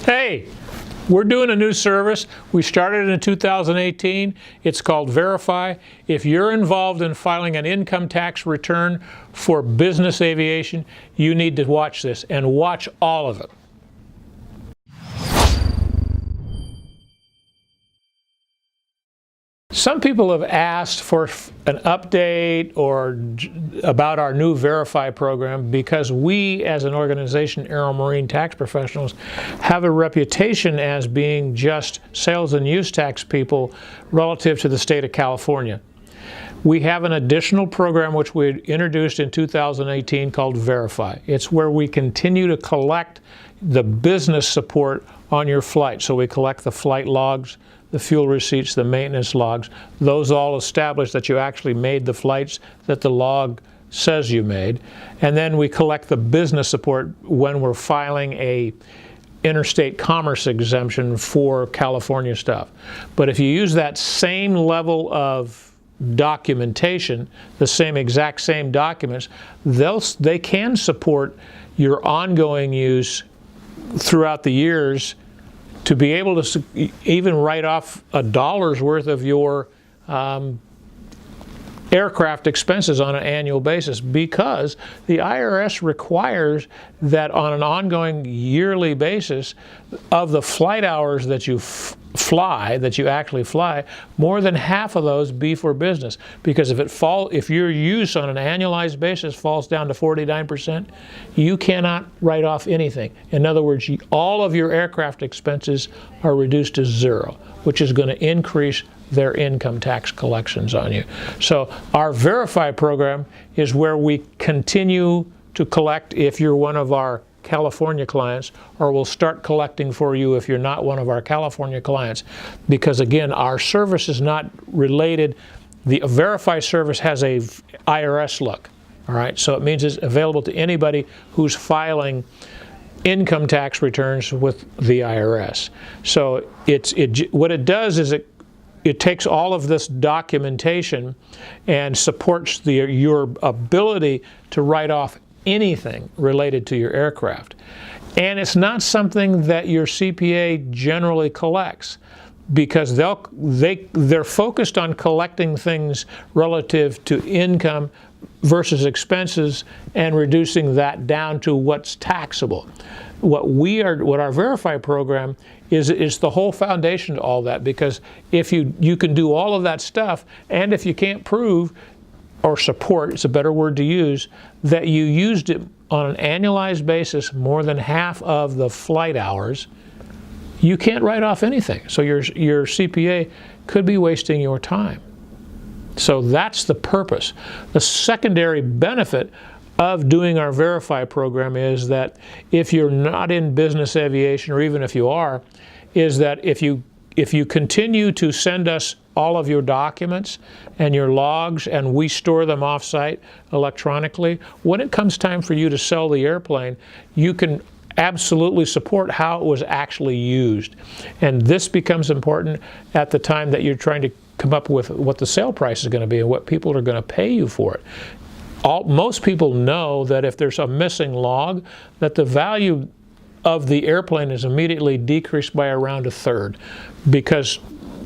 Hey, we're doing a new service. We started it in 2018. It's called Verify. If you're involved in filing an income tax return for business aviation, you need to watch this and watch all of it. Some people have asked for an update or about our new Verify program because we, as an organization, Aero and Marine tax professionals, have a reputation as being just sales and use tax people relative to the state of California. We have an additional program which we introduced in 2018 called Verify. It's where we continue to collect the business support on your flight. So we collect the flight logs, the fuel receipts, the maintenance logs. Those all establish that you actually made the flights that the log says you made. And then we collect the business support when we're filing a interstate commerce exemption for California stuff. But if you use that same level of documentation, the exact same documents, they can support your ongoing use throughout the years to be able to even write off $1 worth of your aircraft expenses on an annual basis, because the IRS requires that on an ongoing yearly basis of the flight hours that you actually fly, more than half of those be for business. Because if your use on an annualized basis falls down to 49%, you cannot write off anything. In other words, all of your aircraft expenses are reduced to zero, which is going to increase their income tax collections on you. So our Verify program is where we continue to collect if you're one of our California clients, or we'll start collecting for you if you're not one of our California clients. Because again, our service is not related. The Verify service has a IRS look. All right, so it means it's available to anybody who's filing income tax returns with the IRS. So what it does is it takes all of this documentation and supports your ability to write off anything related to your aircraft. And it's not something that your CPA generally collects, because they're focused on collecting things relative to income versus expenses and reducing that down to what's taxable. What our Verify program is the whole foundation to all that, because if you can do all of that stuff, and if you can't prove or support, it's a better word to use, that you used it on an annualized basis more than half of the flight hours, you can't write off anything. So your CPA could be wasting your time. So that's the purpose. The secondary benefit of doing our Verify program is that if you're not in business aviation, or even if you are, is that if you continue to send us all of your documents and your logs, and we store them off-site electronically, when it comes time for you to sell the airplane, you can absolutely support how it was actually used. And this becomes important at the time that you're trying to come up with what the sale price is going to be and what people are going to pay you for it. Most people know that if there's a missing log, that the value of the airplane is immediately decreased by around 1/3, because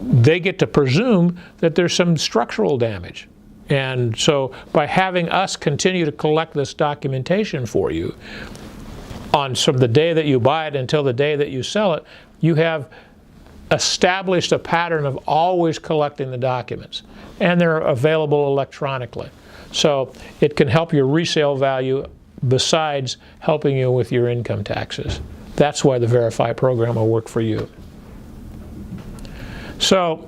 they get to presume that there's some structural damage. And so by having us continue to collect this documentation for you from the day that you buy it until the day that you sell it, you have established a pattern of always collecting the documents, and they're available electronically. So it can help your resale value besides helping you with your income taxes. That's why the Verify program will work for you. So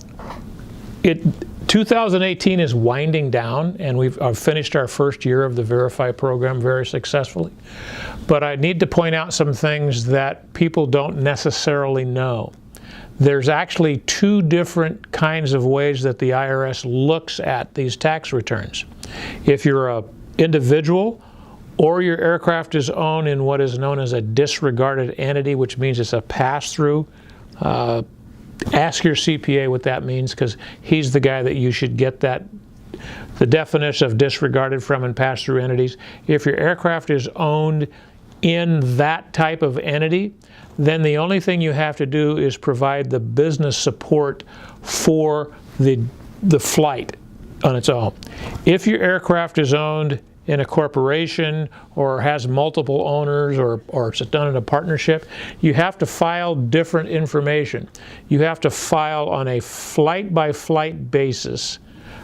2018 is winding down, and we've finished our first year of the Verify program very successfully. But I need to point out some things that people don't necessarily know. There's actually two different kinds of ways that the IRS looks at these tax returns. If you're an individual, or your aircraft is owned in what is known as a disregarded entity, which means it's a pass-through. Ask your CPA what that means, because he's the guy that you should get the definition of disregarded from and pass-through entities. If your aircraft is owned in that type of entity, then the only thing you have to do is provide the business support for the flight on its own. If your aircraft is owned in a corporation or has multiple owners, or it's done in a partnership, you have to file different information. You have to file on a flight-by-flight basis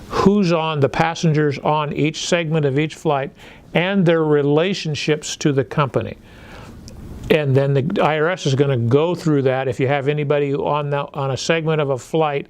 who's on the passengers on each segment of each flight and their relationships to the company. And then the IRS is going to go through that. If you have anybody on a segment of a flight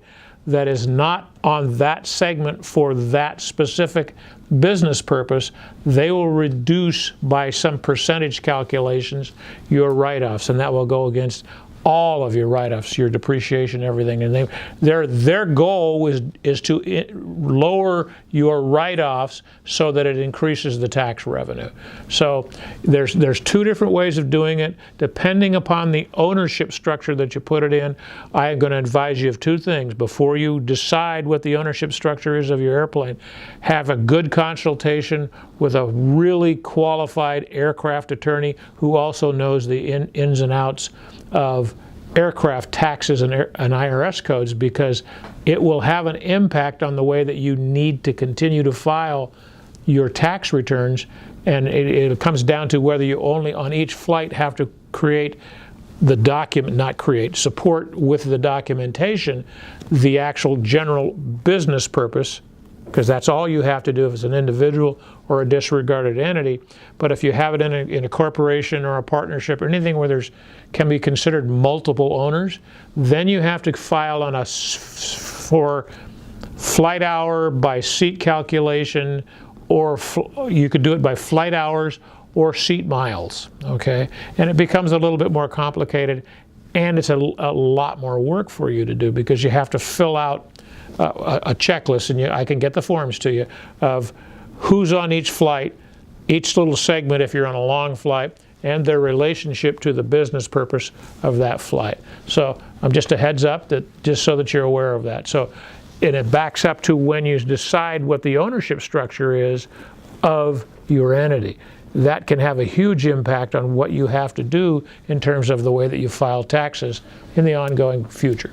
that is not on that segment for that specific business purpose, they will reduce by some percentage calculations your write-offs, and that will go against all of your write-offs, your depreciation, everything. And their goal is to lower your write-offs so that it increases the tax revenue. So there's two different ways of doing it. Depending upon the ownership structure that you put it in, I am going to advise you of two things. Before you decide what the ownership structure is of your airplane, have a good consultation with a really qualified aircraft attorney who also knows the ins and outs of aircraft taxes and IRS codes, because it will have an impact on the way that you need to continue to file your tax returns. And it comes down to whether you only on each flight have to create the document, not create, support with the documentation, the actual general business purpose, because that's all you have to do if it's an individual or a disregarded entity. But if you have it in a corporation or a partnership or anything where can be considered multiple owners, then you have to file on for flight hour by seat calculation, or you could do it by flight hours or seat miles, okay? And it becomes a little bit more complicated, and it's a lot more work for you to do, because you have to fill out a checklist, and I can get the forms to you, of who's on each flight, each little segment if you're on a long flight, and their relationship to the business purpose of that flight. So just a heads up, that just so that you're aware of that. So, and it backs up to when you decide what the ownership structure is of your entity. That can have a huge impact on what you have to do in terms of the way that you file taxes in the ongoing future.